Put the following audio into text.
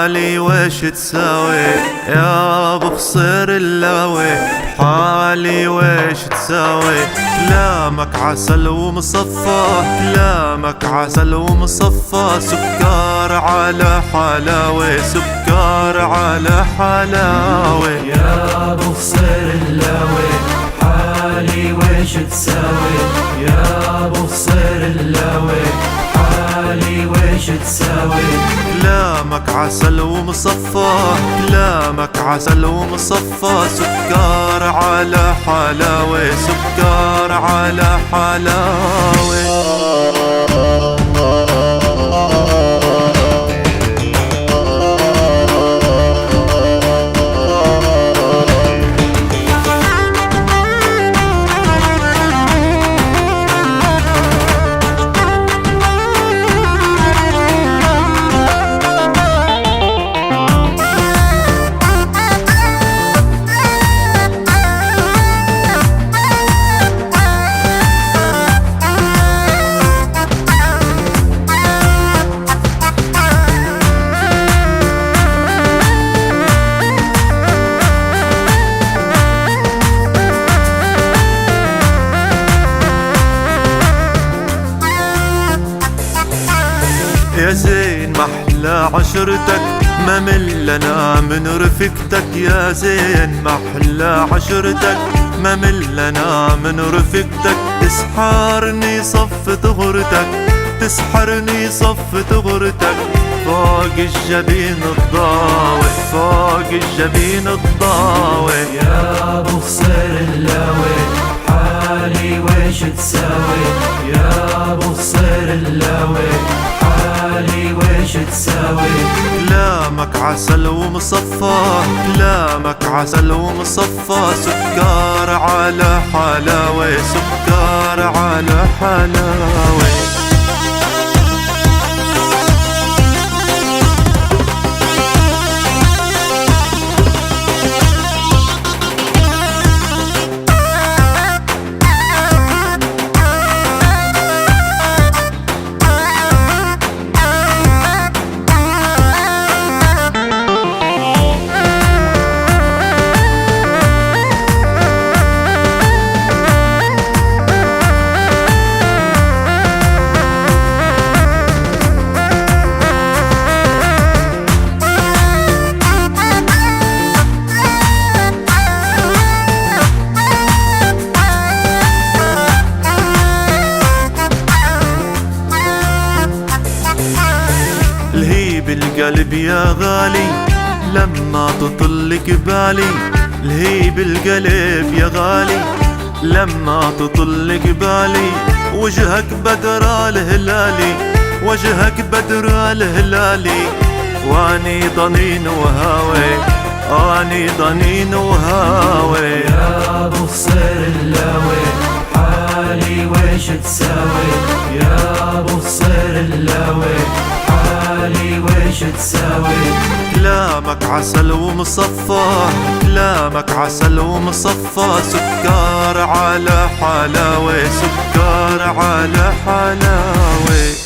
حالي ويش تساوي يا بخسر اللاوي، حالي ويش تساوي. كلامك عسل ومصفى، كلامك عسل ومصفى، سكر على حلاوة، سكر على حلاوة. يا بخسر اللاوي حالي ويش تساوي، يا بخسر اللاوي حالي ويش تساوي. كلامك عسل ومصفى، كلامك عسل ومصفى، سكر على حلاوة، سكر على حلاوة. يا زين محلى عشرتك، ما ملنا من رفقتك. يا زين محلى عشرتك، ما ملنا من رفقتك. تسحرني صف تغرتك، تسحرني صف تغرتك، فوق الجبين الضاوي، فوق الجبين الضاوي. يا بخسر اللاوي حالي ويش تساوي، يا بخسر اللاوي حالي ويش تساوي. كلامك عسل ومصفى، كلامك عسل ومصفى، سكر على حلاوة، سكر على حلاوة. لهيب القلب يا غالي لما تطل قبالي، لهيب القلب يا غالي لما تطل قبالي. وجهك بدر الهلالي، وجهك بدر الهلالي، واني ضنين وهاوي، اني ضنين وهاوي. يا بخسر اللاوي حالي ويش تساوي، يا بخسر اللاوي حالي ويش تساوي. كلامك عسل ومصفى، كلامك عسل ومصفى، سكر على حلاوة، سكر على حلاوة.